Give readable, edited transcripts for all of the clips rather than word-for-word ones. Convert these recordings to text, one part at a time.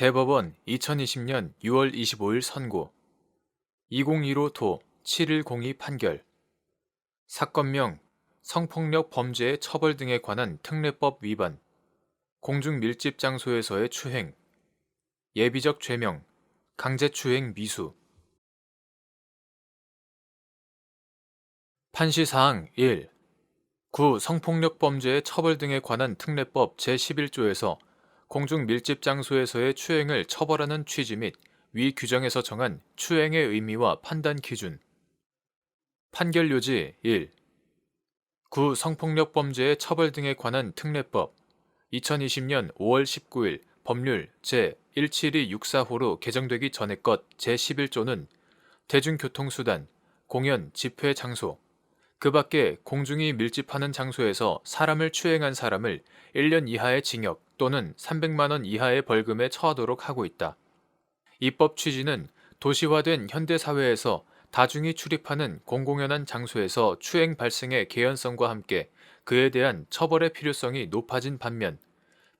대법원 2020년 6월 25일 선고 2015도 7102 판결 사건명 성폭력 범죄의 처벌 등에 관한 특례법 위반 공중밀집 장소에서의 추행 예비적 죄명 강제추행 미수 판시사항 1. 구 성폭력 범죄의 처벌 등에 관한 특례법 제11조에서 공중밀집 장소에서의 추행을 처벌하는 취지 및 위 규정에서 정한 추행의 의미와 판단 기준 판결 요지 1. 구 성폭력 범죄의 처벌 등에 관한 특례법 2020년 5월 19일 법률 제17264호로 개정되기 전의 것 제11조는 대중교통수단, 공연, 집회 장소, 그 밖에 공중이 밀집하는 장소에서 사람을 추행한 사람을 1년 이하의 징역 또는 300만 원 이하의 벌금에 처하도록 하고 있다. 이법 취지는 도시화된 현대사회에서 다중이 출입하는 공공연한 장소에서 추행 발생의 개연성과 함께 그에 대한 처벌의 필요성이 높아진 반면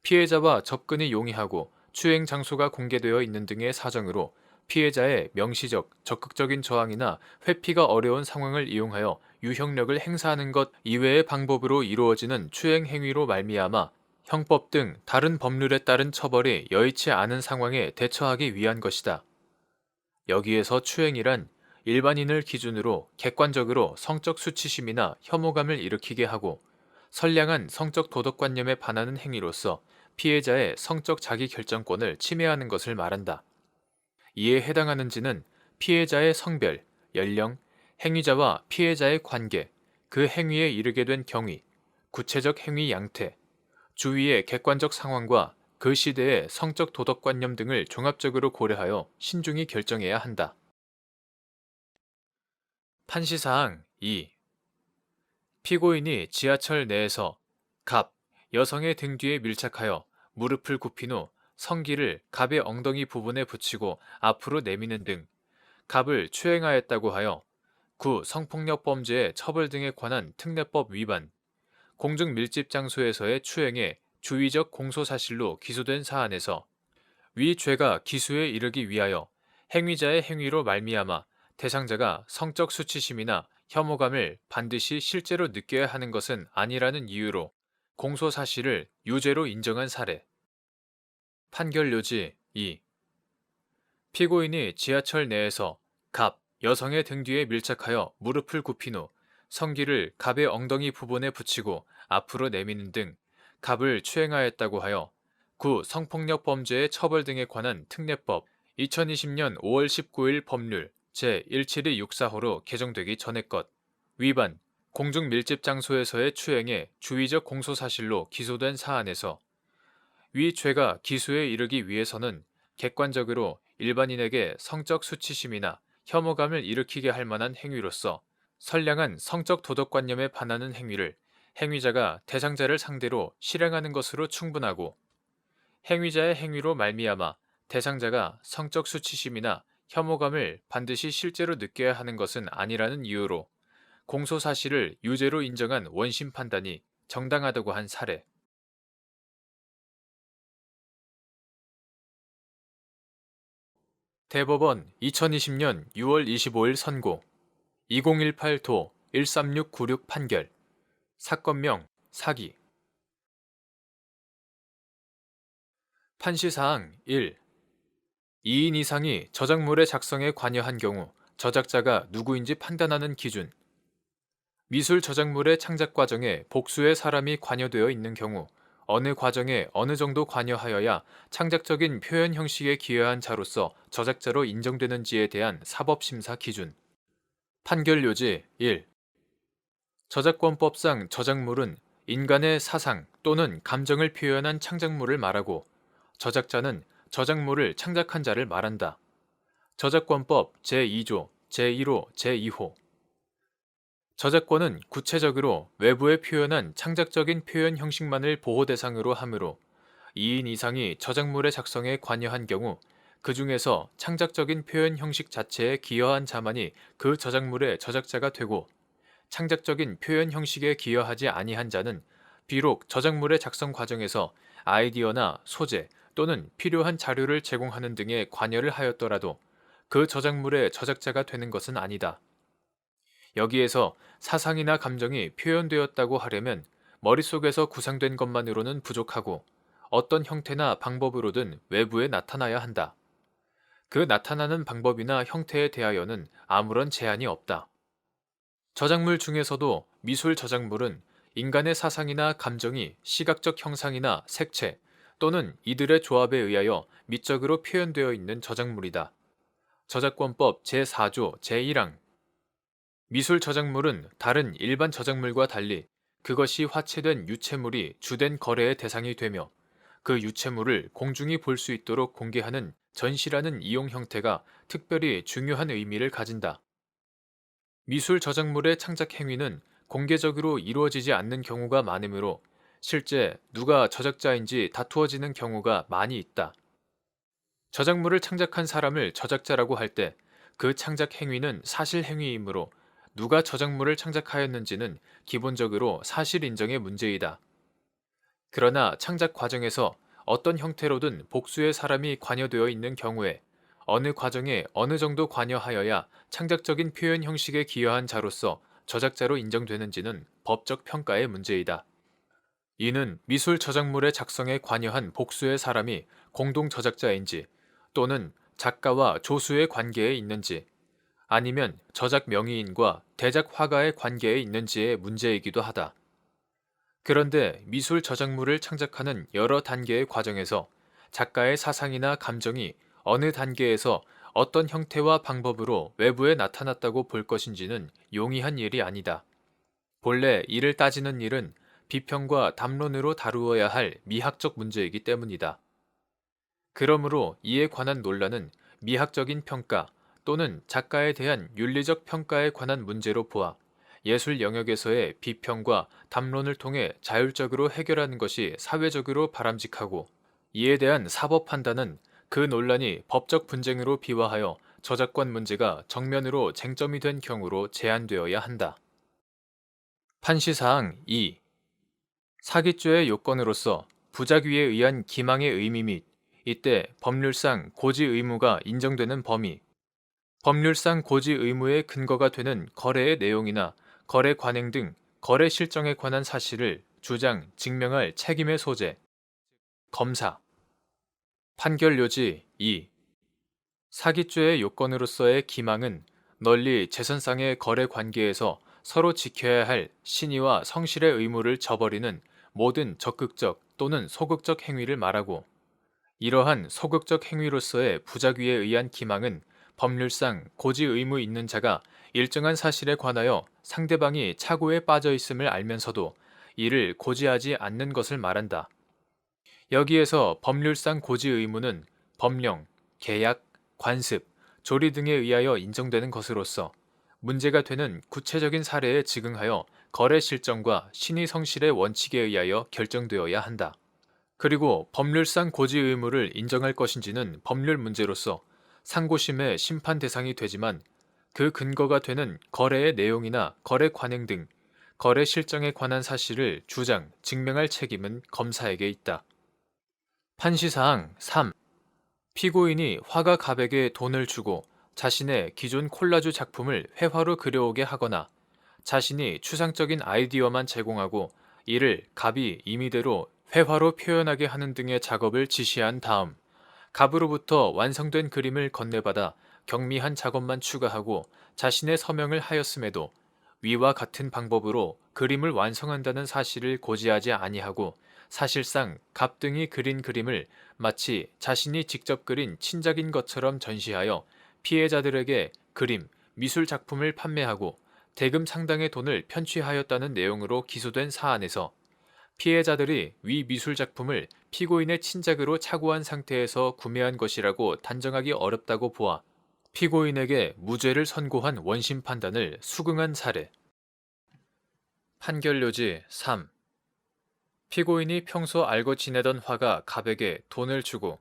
피해자와 접근이 용이하고 추행 장소가 공개되어 있는 등의 사정으로 피해자의 명시적, 적극적인 저항이나 회피가 어려운 상황을 이용하여 유형력을 행사하는 것 이외의 방법으로 이루어지는 추행 행위로 말미암아 형법 등 다른 법률에 따른 처벌이 여의치 않은 상황에 대처하기 위한 것이다. 여기에서 추행이란 일반인을 기준으로 객관적으로 성적 수치심이나 혐오감을 일으키게 하고 선량한 성적 도덕관념에 반하는 행위로서 피해자의 성적 자기결정권을 침해하는 것을 말한다. 이에 해당하는지는 피해자의 성별, 연령, 행위자와 피해자의 관계, 그 행위에 이르게 된 경위, 구체적 행위 양태, 주위의 객관적 상황과 그 시대의 성적 도덕관념 등을 종합적으로 고려하여 신중히 결정해야 한다. 판시사항 2. 피고인이 지하철 내에서 갑, 여성의 등 뒤에 밀착하여 무릎을 굽힌 후 성기를 갑의 엉덩이 부분에 붙이고 앞으로 내미는 등 갑을 추행하였다고 하여 구 성폭력 범죄의 처벌 등에 관한 특례법 위반, 공중밀집 장소에서의 추행의 주의적 공소사실로 기소된 사안에서 위 죄가 기수에 이르기 위하여 행위자의 행위로 말미암아 대상자가 성적 수치심이나 혐오감을 반드시 실제로 느껴야 하는 것은 아니라는 이유로 공소사실을 유죄로 인정한 사례. 판결 요지 2. 피고인이 지하철 내에서 갑, 여성의 등 뒤에 밀착하여 무릎을 굽힌 후 성기를 갑의 엉덩이 부분에 붙이고 앞으로 내미는 등 갑을 추행하였다고 하여 구 성폭력 범죄의 처벌 등에 관한 특례법 2020년 5월 19일 법률 제17264호로 개정되기 전의 것 위반 공중밀집 장소에서의 추행의 주의적 공소사실로 기소된 사안에서 위 죄가 기수에 이르기 위해서는 객관적으로 일반인에게 성적 수치심이나 혐오감을 일으키게 할 만한 행위로서 선량한 성적 도덕관념에 반하는 행위를 행위자가 대상자를 상대로 실행하는 것으로 충분하고 행위자의 행위로 말미암아 대상자가 성적 수치심이나 혐오감을 반드시 실제로 느껴야 하는 것은 아니라는 이유로 공소사실을 유죄로 인정한 원심 판단이 정당하다고 한 사례. 대법원 2020년 6월 25일 선고 2018도 13696 판결 사건명 사기 판시사항 1. 2인 이상이 저작물의 작성에 관여한 경우 저작자가 누구인지 판단하는 기준 미술 저작물의 창작 과정에 복수의 사람이 관여되어 있는 경우 어느 과정에 어느 정도 관여하여야 창작적인 표현 형식에 기여한 자로서 저작자로 인정되는지에 대한 사법심사 기준 판결 요지 1. 저작권법상 저작물은 인간의 사상 또는 감정을 표현한 창작물을 말하고 저작자는 저작물을 창작한 자를 말한다. 저작권법 제2조 제1호 제2호 저작권은 구체적으로 외부에 표현한 창작적인 표현 형식만을 보호 대상으로 하므로 2인 이상이 저작물의 작성에 관여한 경우 그 중에서 창작적인 표현 형식 자체에 기여한 자만이 그 저작물의 저작자가 되고 창작적인 표현 형식에 기여하지 아니한 자는 비록 저작물의 작성 과정에서 아이디어나 소재 또는 필요한 자료를 제공하는 등의 관여를 하였더라도 그 저작물의 저작자가 되는 것은 아니다. 여기에서 사상이나 감정이 표현되었다고 하려면 머릿속에서 구상된 것만으로는 부족하고 어떤 형태나 방법으로든 외부에 나타나야 한다. 그 나타나는 방법이나 형태에 대하여는 아무런 제한이 없다. 저작물 중에서도 미술 저작물은 인간의 사상이나 감정이 시각적 형상이나 색채 또는 이들의 조합에 의하여 미적으로 표현되어 있는 저작물이다. 저작권법 제4조 제1항 미술 저작물은 다른 일반 저작물과 달리 그것이 화체된 유체물이 주된 거래의 대상이 되며 그 유체물을 공중이 볼 수 있도록 공개하는 전시라는 이용 형태가 특별히 중요한 의미를 가진다. 미술 저작물의 창작 행위는 공개적으로 이루어지지 않는 경우가 많으므로 실제 누가 저작자인지 다투어지는 경우가 많이 있다. 저작물을 창작한 사람을 저작자라고 할 때 그 창작 행위는 사실 행위이므로 누가 저작물을 창작하였는지는 기본적으로 사실 인정의 문제이다. 그러나 창작 과정에서 어떤 형태로든 복수의 사람이 관여되어 있는 경우에 어느 과정에 어느 정도 관여하여야 창작적인 표현 형식에 기여한 자로서 저작자로 인정되는지는 법적 평가의 문제이다. 이는 미술 저작물의 작성에 관여한 복수의 사람이 공동 저작자인지 또는 작가와 조수의 관계에 있는지 아니면 저작 명의인과 대작 화가의 관계에 있는지의 문제이기도 하다. 그런데 미술 저작물을 창작하는 여러 단계의 과정에서 작가의 사상이나 감정이 어느 단계에서 어떤 형태와 방법으로 외부에 나타났다고 볼 것인지는 용이한 일이 아니다. 본래 이를 따지는 일은 비평과 담론으로 다루어야 할 미학적 문제이기 때문이다. 그러므로 이에 관한 논란은 미학적인 평가 또는 작가에 대한 윤리적 평가에 관한 문제로 보아 예술 영역에서의 비평과 담론을 통해 자율적으로 해결하는 것이 사회적으로 바람직하고 이에 대한 사법 판단은 그 논란이 법적 분쟁으로 비화하여 저작권 문제가 정면으로 쟁점이 된 경우로 제한되어야 한다. 판시사항 2. 사기죄의 요건으로서 부작위에 의한 기망의 의미 및 이때 법률상 고지 의무가 인정되는 범위, 법률상 고지 의무의 근거가 되는 거래의 내용이나 거래 관행 등 거래 실정에 관한 사실을 주장, 증명할 책임의 소재, 검사, 판결 요지 2. 사기죄의 요건으로서의 기망은 널리 재산상의 거래 관계에서 서로 지켜야 할 신의와 성실의 의무를 저버리는 모든 적극적 또는 소극적 행위를 말하고 이러한 소극적 행위로서의 부작위에 의한 기망은 법률상 고지 의무 있는 자가 일정한 사실에 관하여 상대방이 착오에 빠져 있음을 알면서도 이를 고지하지 않는 것을 말한다. 여기에서 법률상 고지 의무는 법령, 계약, 관습, 조리 등에 의하여 인정되는 것으로서 문제가 되는 구체적인 사례에 즉응하여 거래 실정과 신의 성실의 원칙에 의하여 결정되어야 한다. 그리고 법률상 고지 의무를 인정할 것인지는 법률 문제로서 상고심의 심판 대상이 되지만 그 근거가 되는 거래의 내용이나 거래 관행 등 거래 실정에 관한 사실을 주장, 증명할 책임은 검사에게 있다. 판시사항 3. 피고인이 화가 갑에게 돈을 주고 자신의 기존 콜라주 작품을 회화로 그려오게 하거나 자신이 추상적인 아이디어만 제공하고 이를 갑이 임의대로 회화로 표현하게 하는 등의 작업을 지시한 다음 갑으로부터 완성된 그림을 건네받아 경미한 작업만 추가하고 자신의 서명을 하였음에도 위와 같은 방법으로 그림을 완성한다는 사실을 고지하지 아니하고 사실상 갑 등이 그린 그림을 마치 자신이 직접 그린 친작인 것처럼 전시하여 피해자들에게 그림, 미술 작품을 판매하고 대금 상당의 돈을 편취하였다는 내용으로 기소된 사안에서 피해자들이 위 미술 작품을 피고인의 친작으로 착오한 상태에서 구매한 것이라고 단정하기 어렵다고 보아 피고인에게 무죄를 선고한 원심 판단을 수긍한 사례. 판결료지 3. 피고인이 평소 알고 지내던 화가 갑에게 돈을 주고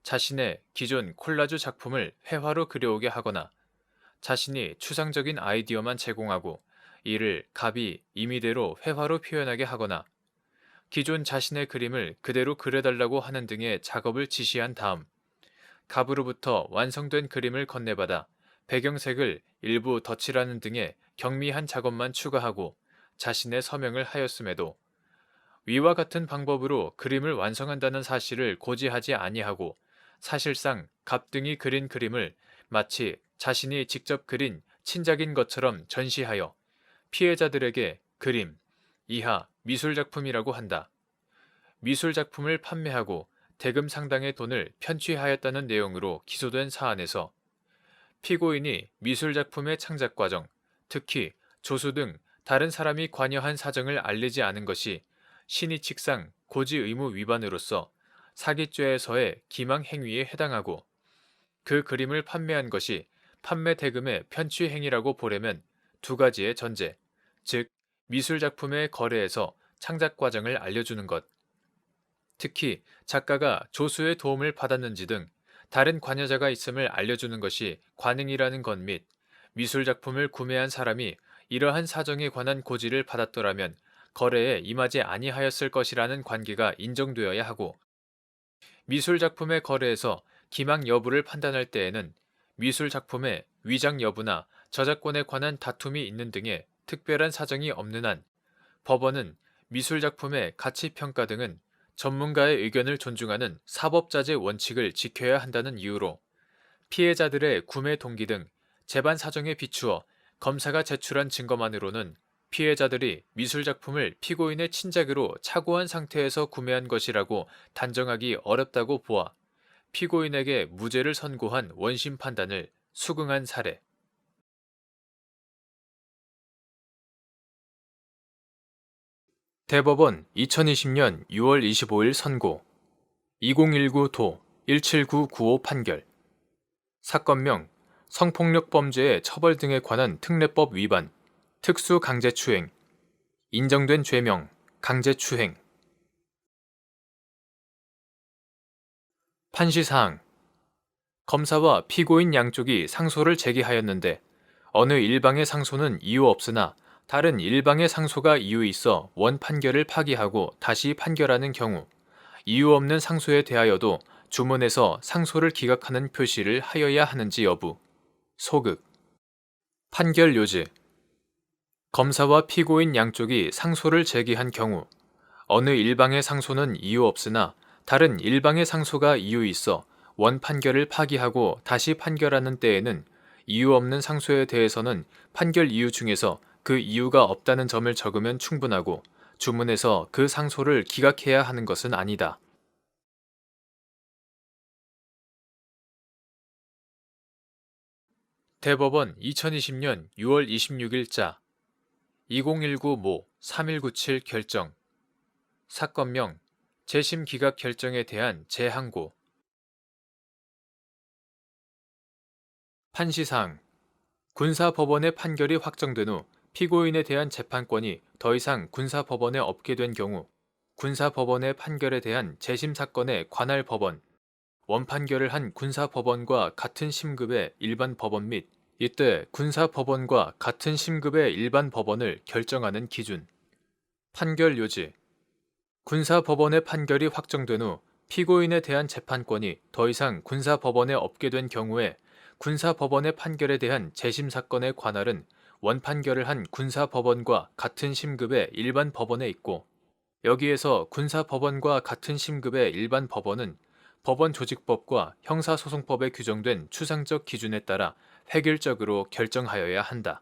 자신의 기존 콜라주 작품을 회화로 그려오게 하거나 자신이 추상적인 아이디어만 제공하고 이를 갑이 임의대로 회화로 표현하게 하거나 기존 자신의 그림을 그대로 그려달라고 하는 등의 작업을 지시한 다음 갑으로부터 완성된 그림을 건네받아 배경색을 일부 덧칠하는 등의 경미한 작업만 추가하고 자신의 서명을 하였음에도 위와 같은 방법으로 그림을 완성한다는 사실을 고지하지 아니하고 사실상 갑 등이 그린 그림을 마치 자신이 직접 그린 친작인 것처럼 전시하여 피해자들에게 그림, 이하 미술작품이라고 한다. 미술작품을 판매하고 대금 상당의 돈을 편취하였다는 내용으로 기소된 사안에서 피고인이 미술작품의 창작 과정, 특히 조수 등 다른 사람이 관여한 사정을 알리지 않은 것이 신의칙상 고지 의무 위반으로서 사기죄에서의 기망 행위에 해당하고 그 그림을 판매한 것이 판매 대금의 편취 행위라고 보려면 두 가지의 전제, 즉 미술작품의 거래에서 창작 과정을 알려주는 것, 특히 작가가 조수의 도움을 받았는지 등 다른 관여자가 있음을 알려주는 것이 관행이라는 것 및 미술작품을 구매한 사람이 이러한 사정에 관한 고지를 받았더라면 거래에 임하지 아니하였을 것이라는 관계가 인정되어야 하고 미술작품의 거래에서 기망 여부를 판단할 때에는 미술작품의 위장 여부나 저작권에 관한 다툼이 있는 등의 특별한 사정이 없는 한 법원은 미술작품의 가치평가 등은 전문가의 의견을 존중하는 사법자재 원칙을 지켜야 한다는 이유로 피해자들의 구매 동기 등 재반 사정에 비추어 검사가 제출한 증거만으로는 피해자들이 미술작품을 피고인의 친작으로 착오한 상태에서 구매한 것이라고 단정하기 어렵다고 보아 피고인에게 무죄를 선고한 원심 판단을 수긍한 사례. 대법원 2020년 6월 25일 선고 2019도 17995 판결 사건명 성폭력 범죄의 처벌 등에 관한 특례법 위반 특수 강제추행 인정된 죄명 강제추행 판시사항 검사와 피고인 양쪽이 상소를 제기하였는데 어느 일방의 상소는 이유 없으나 다른 일방의 상소가 이유 있어 원 판결을 파기하고 다시 판결하는 경우 이유 없는 상소에 대하여도 주문에서 상소를 기각하는 표시를 하여야 하는지 여부 소극 판결 요지 검사와 피고인 양쪽이 상소를 제기한 경우 어느 일방의 상소는 이유 없으나 다른 일방의 상소가 이유 있어 원 판결을 파기하고 다시 판결하는 때에는 이유 없는 상소에 대해서는 판결 이유 중에서 그 이유가 없다는 점을 적으면 충분하고 주문에서 그 상소를 기각해야 하는 것은 아니다. 대법원 2020년 6월 26일자 2019 모 3197 결정 사건명 재심 기각 결정에 대한 재항고 판시사항 군사법원의 판결이 확정된 후 피고인에 대한 재판권이 더 이상 군사법원에 없게 된 경우 군사법원의 판결에 대한 재심 사건의 관할 법원, 원판결을 한 군사법원과 같은 심급의 일반 법원 및 이때 군사법원과 같은 심급의 일반 법원을 결정하는 기준 판결 요지 군사법원의 판결이 확정된 후 피고인에 대한 재판권이 더 이상 군사법원에 없게 된 경우에 군사법원의 판결에 대한 재심 사건의 관할은 원판결을 한 군사법원과 같은 심급의 일반 법원에 있고 여기에서 군사법원과 같은 심급의 일반 법원은 법원조직법과 형사소송법에 규정된 추상적 기준에 따라 획일적으로 결정하여야 한다.